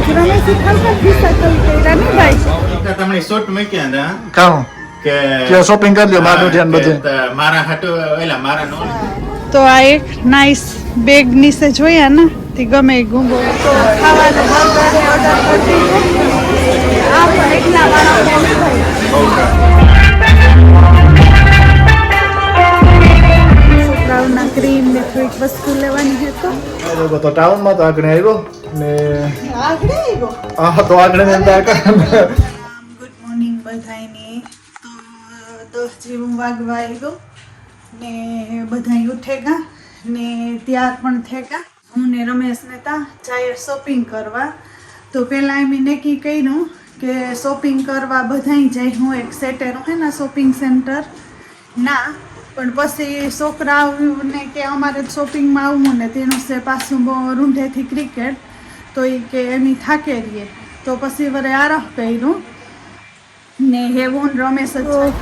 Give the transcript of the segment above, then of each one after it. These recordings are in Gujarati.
રમેશ ખાલકા રિસાયકલ કર્યા ને ભાઈ તમને શોર્ટ મૂક્યા હતા કામ કે શોપિંગ કરી લ્યો મારું ધ્યાન બધું મારા હાટુ એલા મારા નો તો આ એક નાઈસ બેગ નીચે જોયા ને તે ગમે ગુંગો તો ખાવાનું બર્ગર ઓર્ડર કરી દીધું આ પણ એકલા વાળા છોકરાઓના ક્રીમ ને થોડીક વસ્તુ લેવાની હતી તો ટાઉનમાં તો આગળ આવ્યો ને આગળ આવ્યો હા તો આગળ ને અંદર ગુડ મોર્નિંગ બધાને તો 10 જેવું વાગવા આવ્યો ને બધા ઉઠેગા ને ત્યાર પણ થેગા હું ને રમેશ ને તા જાય શોપિંગ કરવા તો પહેલાં એમ નક્કી કર્યું કે શોપિંગ કરવા બધાય જાય હું એક સેટેનું હે ને શોપિંગ સેન્ટર ના પણ પછી છોકરાઓને કે અમારે શોપિંગમાં આવવું ને તેનું છે પાછું રૂંઢેથી ક્રિકેટ તો એ કે એની થાકે રહીએ તો પછી વરે આરહ કર્યું ને હું રમેશ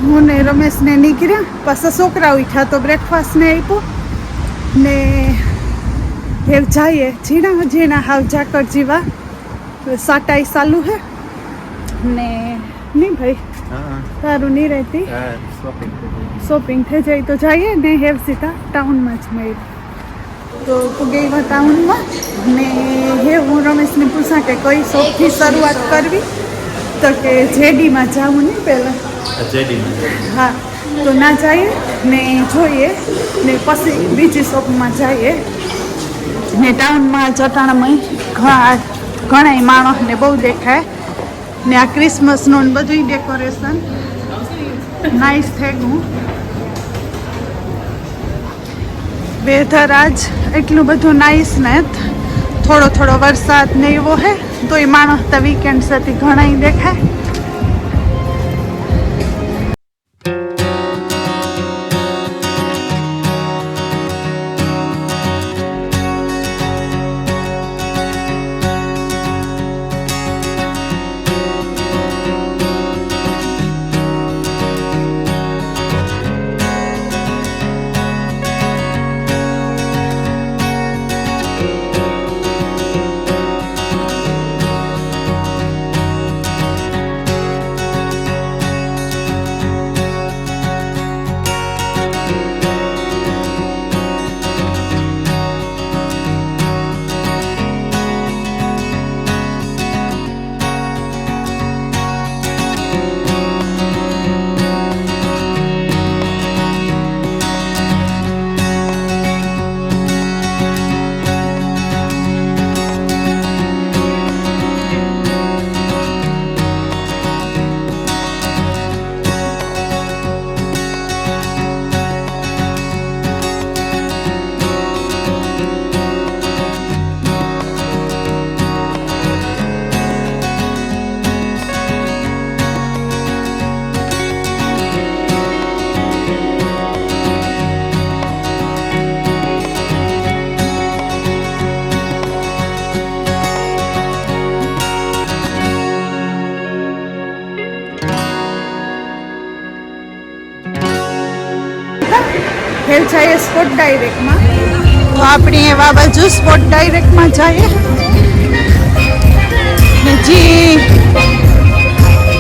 હું ને રમેશને નીકળ્યા પાછા છોકરા ઉઠ્યા તો બ્રેકફાસ્ટ ને આપ્યું ને હેવ જઈએ ઝીણા ઝીણા હાવ ઝાકર જેવા સાટાઈ ચાલુ હે ને નહીં ભાઈ તારું નહીં રહેતી શોપિંગ થઈ જાય તો જઈએ ને હેવ સીધા ટાઉનમાં જ મળી તો ગઈ ટાઉનમાં ને હે હું રમેશને પૂછા કે કઈ શોપથી શરૂઆત કરવી તો કે જેડીમાં જાવું નહીં પહેલાં હા તો ના જઈએ ને જોઈએ ને પછી બીજી શોપમાં જઈએ ને ટાઉનમાં ચટાણામાં ઘણા માણસને બહુ દેખાય ને આ ક્રિસમસનું બધું ડેકોરેશન નાઇસ થઈ ગયું વેધર આજ એટલું બધું નાઇસ ને થોડો થોડો વરસાદ ને એવો હે તો એ માણસ તો વીકેન્ડ સાથે ઘણા દેખાય જઈએ સ્પોટ ડાયરેક્ટમાં તો આપણે એવા બાજુ સ્પોટ ડાયરેક્ટમાં જઈએ ને જી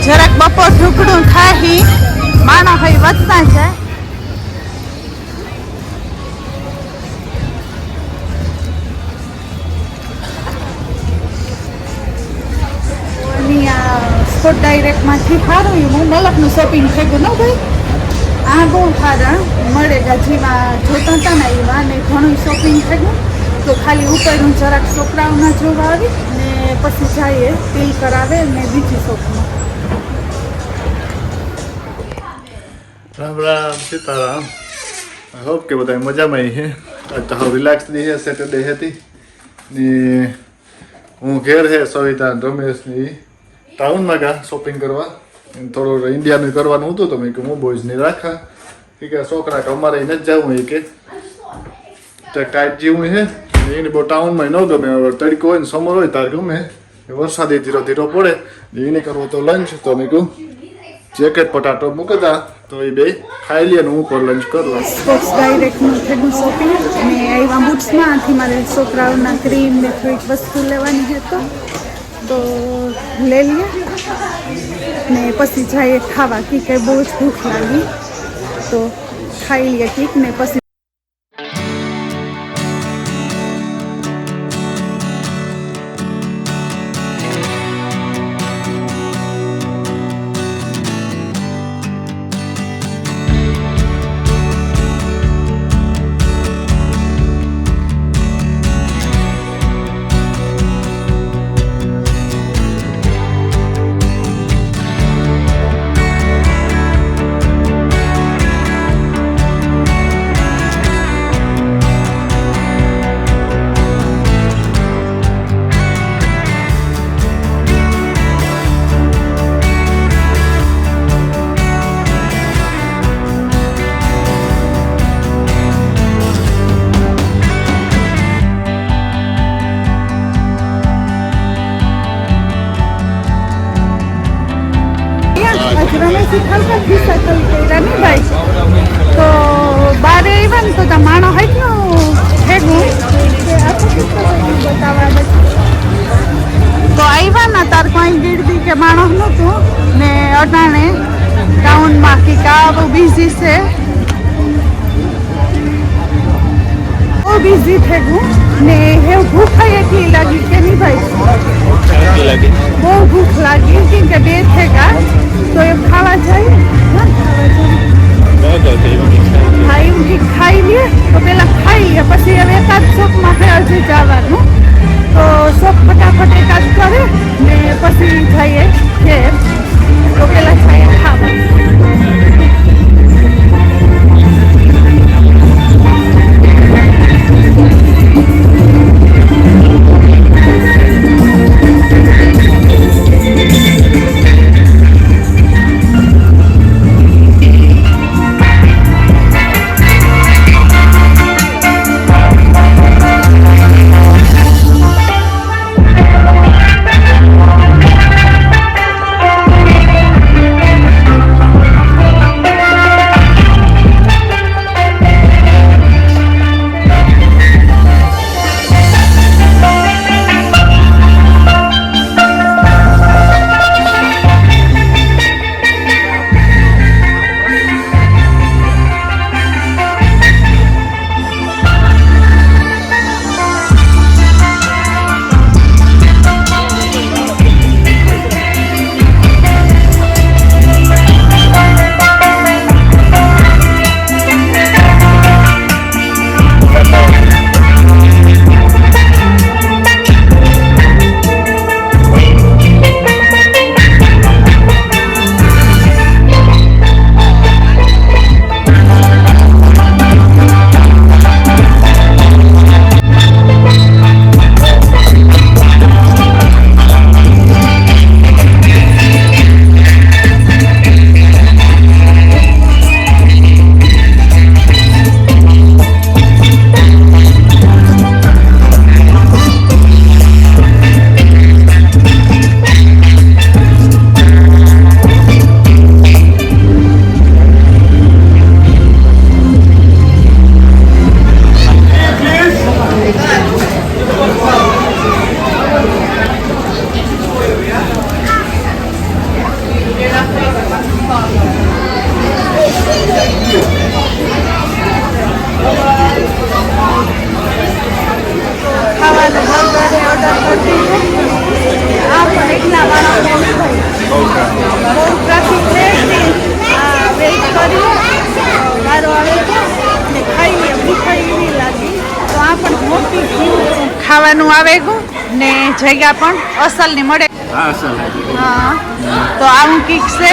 જરાક બપોર ઢુકડું થાય માણસ હોય વધતા જાય અને આ સ્પોટ ડાયરેક્ટમાંથી સારું હું મલકનું શોપિંગ થઈ ગયું ને ભાઈ આ બહુ સારા મળેગા જેમાં જોતા હતા ને એવા ને ઘણું શોપિંગ થયું તો ખાલી ઉપરનું જરાક છોકરાઓના જોવા આવી ને પછી જઈએ ટીલ કરાવે ને બીજી શોપમાં રામ રામ સીતારામ આઈ હોપ કે બધા મજામાં છે આજ તો હવે રિલેક્સ દી છે સેટરડે હતી ને હું ઘેર છે સવિતા રમેશ ની ટાઉનમાં ગયા શોપિંગ કરવા થોડું ઇન્ડિયાનું કરવાનું હતું તો મેં કે હું બોયઝની રાખા કે છોકરા કે અમારે નથી જવું એ કે ટાઈટ જેવું છે એને બહુ ટાઉનમાં ન ગમે તડકો હોય ને સમર હોય તારે ગમે વરસાદ ધીરો ધીરો પડે એને કરવો તો લંચ તો મેં કહું જેકેટ પટાટો મૂકતા તો એ બે ખાઈ લે ને હું પર લંચ કરું સ્પોર્ટ્સ ડાયરેક્ટનું થયું શોપિંગ ને આવ્યા બુટ્સમાં આથી મારે છોકરાઓના ક્રીમ ને થોડીક વસ્તુ લેવાની હતી તો લઈ લઈએ ને પછી જઈએ ખાવા કે કંઈ બહુ જ ભૂખ લાગી તો ખાઈ લઈએ કંઈક ને પછી તો બારે આવ્યા ને તો ત્યાં માણસ હોય ભેગું બતાવવા તો આવ્યા ને તાર કોઈ ગીરદી કે માણસ નહોતું ને અટાણે ટાઉનમાં કે બહુ બિઝી છે બહુ બિઝી થયું ને હે ભૂખ એટલી લાગી કે નહીં ભાઈ બહુ ભૂખ લાગી કેમ કે બે થેગા તો એમ ખાવા જાય ખાઈ લઈએ તો પેલા ખાઈ લઈએ પછી હવે એકાદ શોપમાં હજી જવાનું તો શોપ ફટાફટ એકાદ કરે ને પછી જઈએ ઘેર તો પેલા જઈએ ખાવા ખાવાનું આવે ને જગ્યા પણ અસલની મળે હા તો આવું કીક છે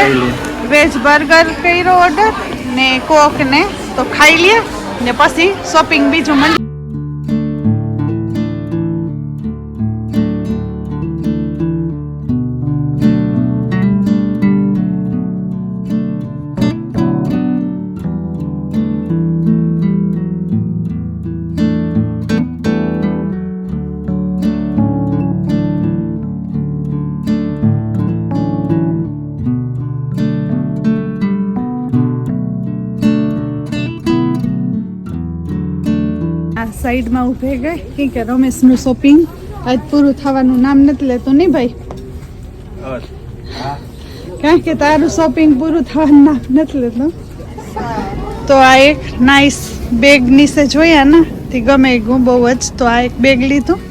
વેજ બર્ગર કર્યો ઓર્ડર ને કોક ને તો ખાઈ લે ને પછી શોપિંગ બીજું મંડી સાઈડમાં ઊભે ગઈ કેમ કે રમેશનું શોપિંગ આજ પૂરું થવાનું નામ નથી લેતું નહીં ભાઈ, કારણ કે તારું શોપિંગ પૂરું થવાનું નામ નથી લેતું. તો આ એક નાઇસ બેગ નીચે જોયા ને તે ગમે ગયું બહુ જ, તો આ એક બેગ લીધું.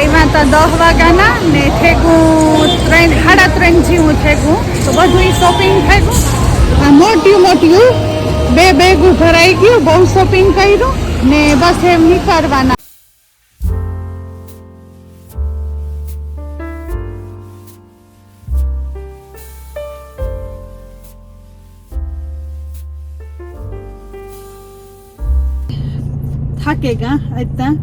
એમાં તો 10 વાગ્યાના ને થેગું 3:30 જેવું થેગું, તો બધું શોપિંગ થેગું. આ મોટ્યું બે બેગું ભરાઈ ગયું, બહુ શોપિંગ કર્યું ને બસ એમ નીકળવાના. થાકે ગયા અત્યાં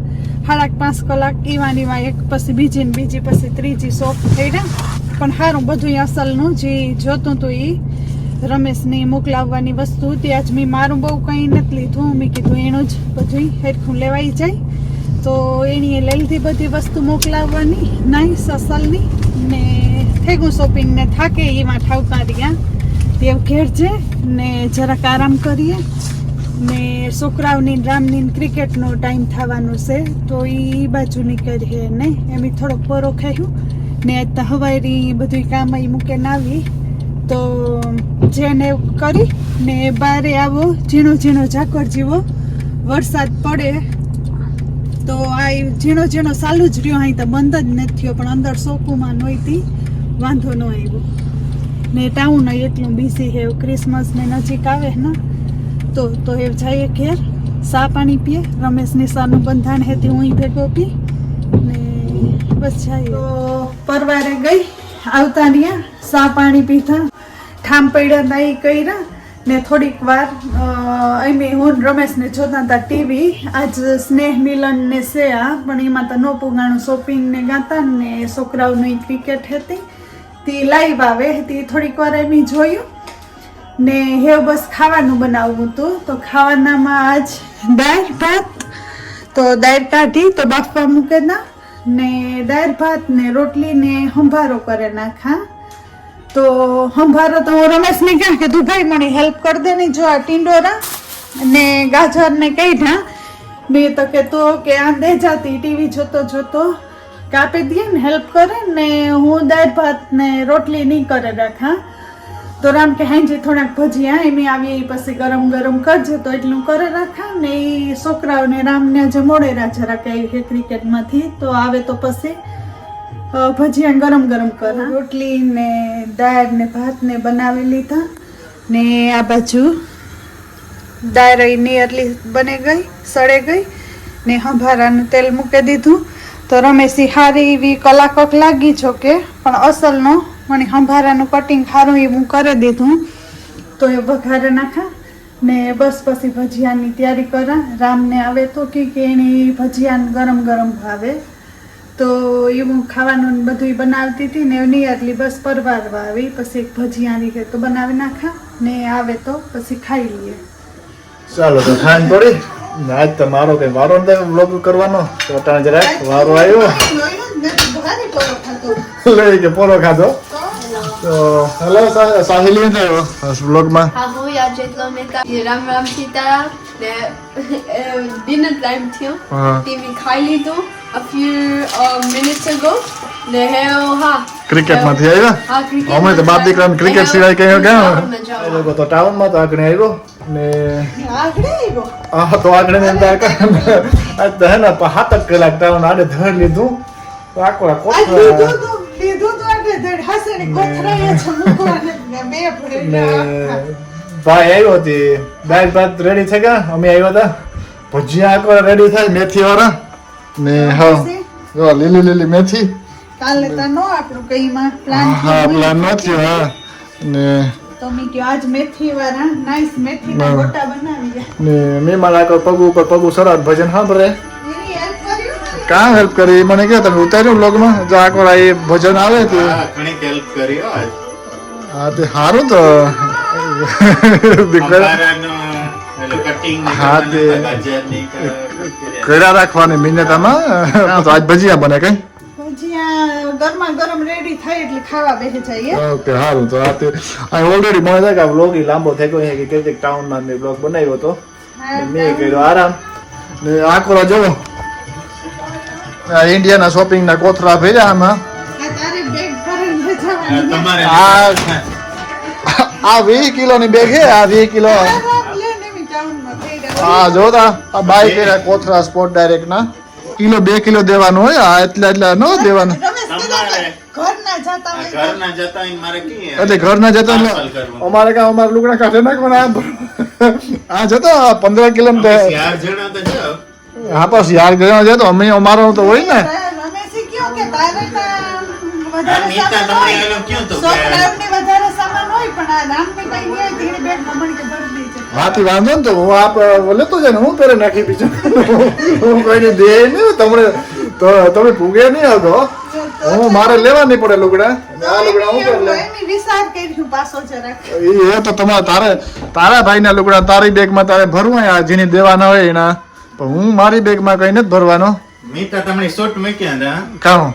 5.5 કલાક ઈવા એક પછી બીજી ને બીજી પછી ત્રીજી શોપ થઈ રહ્યા, પણ સારું બધું અસલનું જે જોતું હતું એ રમેશની મોકલાવવાની વસ્તુ હતી. આજ મેં મારું બહુ કંઈ નથી લીધું, મેં કીધું એનું જ બધું હેરખું લેવાઈ જાય, તો એણીએ લઈ લીધી બધી વસ્તુ મોકલાવવાની નાઈસ અસલની. ને થેગું શોપિંગ ને થાકે એમાં ઠાવકા રહ્યા તે ઘેર છે ને જરાક આરામ કરીએ ને છોકરાઓની રામની ક્રિકેટનો ટાઈમ થવાનો છે, તો એ બાજુ નીકળીએ ને એમ થોડોક પરો ખાયું ને હવારી બધું કામ અહીં મૂકીને આવી, તો જેને કરી ને બારે આવો ઝીણો ઝીણો ઝાકળ જેવો વરસાદ પડે, તો આ ઝીણો ઝીણો ચાલુ જ રહ્યો, અહીં તો બંધ જ નથી થયો, પણ અંદર સોકુમાં નહોતી વાંધો ન આવ્યો ને ટાઉન એટલું બીસી છે. ક્રિસમસ ને નજીક આવે ને તો એ જઈએ ઘેર, ચા પાણી પીએ, રમેશની સાનું બંધાણ હતી હું ભેગો પી ને બસ જઈએ. તો પરવારે ગઈ આવતા રહ્યા, ચા પાણી પીધા, ઠામ પડ્યા હતા એ કર્યા ને થોડીક વાર અમે હું રમેશને જોતા હતા ટીવી. આજ સ્નેહ મિલન ને છે આ, પણ એમાં તો ન પુગાણું શોપિંગ ને ગાતા ને છોકરાઓની ક્રિકેટ હતી તે લાઈવ આવે તે થોડીક વાર એમ જોયું ને હવે બસ ખાવાનું બનાવવું હતું. તો ખાવાનામાં આજ દાળ ભાત, તો દાળ કાઢી તો બાફવા મૂકેલા ને દાળ ભાત ને રોટલી ને સંભારો કરે નાખા. તો સંભારો તો હું રમેશને ક્યાં કે તું ભાઈ મને હેલ્પ કરી દે ને, જો આ ટીંડોરા ને ગાજર ને કાઢ્યા, મેં તો કે તો કે આંધે જાતી ટીવી જોતો જોતો કાપી દે ને હેલ્પ કરે ને હું દાળ ભાત ને રોટલી નહીં કરે રાખા. તો રામ કે હાંજે થોડાક ભજીયા એમ આવી પછી ગરમ ગરમ કરજે, તો એટલું કરે રાખા ને એ છોકરાઓને રામને જે મોડેરા જરાક આવી છે ક્રિકેટમાંથી, તો આવે તો પછી ભજીયા ગરમ ગરમ કરા. રોટલી ને દાળ ને ભાત ને બનાવી લીધા ને આ બાજુ દાળ નિયરલી બને ગઈ, સળે ગઈ ને સંભારાનું તેલ મૂકી દીધું. તો રમેશી હારી એવી કલાક લાગી છો કે, પણ અસલનો મને સંભારાનું કટિંગ સારું એવું કરી દીધું, તો એ વઘારે નાખા ને બસ પછી ભજીયાની તૈયારી કરા. રામને આવે તો કે એને ભજીયાને ગરમ ગરમ ભાવે, તો એવું ખાવાનું બધું બનાવતી હતી ને નિયરલી બસ પરવારવા આવી, પછી એક ભજીયાની કે તો બનાવી નાખા ને આવે તો પછી ખાઈ લઈએ. ચાલો તો ખાન પડી આજ તો મારો કઈ વારો નથી વ્લોગ કરવાનો, તો અટાણે જરાક વારો આવ્યો લઈ કે પોરો ખાધો. તો હેલો સાહિલી ને વ્લોગમાં રામ રામ સીતારામ ને ડિનર ટાઈમ થયો, ટીવી ખાઈ લીધું a few minutes ago ને હા ક્રિકેટ માંથી આવ્યા. અમે તો બાપ દીકરાને ક્રિકેટ સિવાય કઈ ગયા તો ટાઉન માં તો આગળ આવ્યો ને હા તો આગળ ને આજ તો હે ને 7 કલાક ટાઉન આડે ધર લીધું, તો આખો ભાઈ આવ્યો હતી, દાળ ભાત રેડી થઈ ગયા, અમે આવ્યા હતા, ભજીયા આખો રેડી થાય મેથી વાળા ને હા લીલી લીલી મેથી. કાલે તો નો આપણું કઈમાં પ્લાન નથી. હા ને તો મી કે આજ મેથી વાળા નાઈસ મેથી ના ગોટા બનાવી ગયા ને મે મારા કો પગ ઉપર પગ સરાત ભજન સાંભળે. એની હેલ્પ કર્યું કા હેલ્પ કરી મને કે તમે ઉતાર્યું વ્લોગ માં જો આ કોરા એ ભજન આવે તો ઘણી હેલ્પ કરી હો આજ. હા તે સારું તો અમારાનો એટલે કટિંગ ને હા, કરવાનું તે- તો ગાજરની કર્યા રાખવાની મિનિટામાં તો આજ ભજીયા બને કઈ ભજીયા ગરમા ગરમ રેડી થાય એટલે ખાવા બેસી જઈએ ઓકે સારું તો આ તે ઓલરેડી મને થાય કે બ્લોગ લાંબો થઈ ગયો છે કે કઈક ટાઉનમાં મેં બ્લોગ બનાવ્યો હતો ને મેં કર્યો આરામ ને આખો જોવો ઇન્ડિયાના શોપિંગ ના કોથળા ભર્યા આમાં આ તારે બેગ ભરીને જવાનું તમારે આ 20 કિલોની બેગ છે આ 20 કિલો હા જોતા આ બાય કર્યા કોથળા સ્પોર્ટ ડાયરેક્ટ ના કિલો 2 કિલો દેવાનું હોય આ એટલા નો દેવાનું ઘરના જતા હોય ઘરના જતા હોય ને મારે કી એટલે ઘર ના જતા પાર્સલ કરવું. અમારે કાં અમારે લુગડા કાઢે નાખવાના આ જતા 15 કિલો પછી 4 જણા તો જાઓ. હા બસ યાર ગયો જતો અમે અમારો તો હોય ને રમેશે કયો કે તારે તો આ વધારે નીતા સામાન તમને હોય. એલો કયો તો સો કે ગ્રામની વધારે સામાન હોય પણ આ રામની કઈ નહીં હોય તેની બેગ મમણ કે ભરી દે છે હાથી વાંધો ને તો હું આપ લેતો જાય ને હું પહેરે નાખી બીજું હું કોઈને દે નહીં તમને તો તમે ભૂગે નહીં આવતો હું મારે લેવા નહીં પડે લુગડા આ લુગડા હું પહેર લે એની વિચાર કર્યું પાછો જરાક એ તો તમારે તારા ભાઈના લુગડા તારી બેગમાં તારે ભરવું હોય આ જેની દેવાના હોય એના પણ હું મારી બેગમાં કઈ નથી ભરવાનો નીતા તમને શોટ મૂક્યા હતા કામ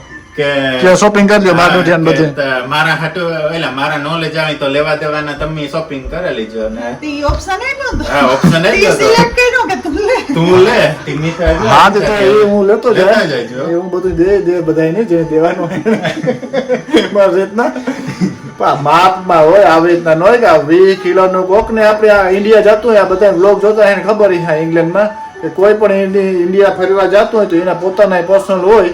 કે શોપિંગ કરી લ્યો બાર ધ્યાન કે બધું મારા હાટુ એલા મારા નોલેજ આવે તો લેવા દેવાના તમે શોપિંગ કરી લેજો ને તે ઓપ્શન એ નતો હા ઓપ્શન જ તે હતો. સિલેક્ટ કર્યો કે તું લે તું લે તે નીતા એટલે હા તો એ હું લેતો લેતા જાય જાયજો. એ હું બધું દે બધાને જે દેવાનું હોય બસ રીતના માપમાં હોય આવી રીતના ન હોય કે 20 કિલોનું કોક ને આપણે આ ઇન્ડિયા જતું હોય આ બધા બ્લોગ જોતા હોય એને ખબર છે ઇંગ્લેન્ડમાં કે કોઈ પણ ઇન્ડિયા ફરવા જતું હોય તો એના પોતાના પર્સનલ હોય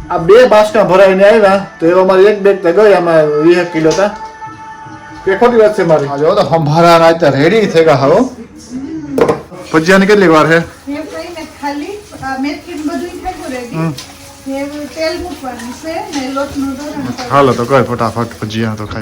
આ 2 બાસકા ભરાઈને આવ્યા તો એવા મારી એક બેગ તો ગઈ આમાં 20 કિલો તા કે ખોટી વાત છે મારી જો તો હંભારા રાતે રેડી થઈ ગયા હો ભજીયાની કેટલી વાર છે એ કઈને ખાલી આ મેથી ને બધું ખાઈ રેડી એ તેલ મૂકવાનું છે ને લોટનું દોરણ હાલો તો કઈ ફટાફટ ભજીયા તો ખાઈ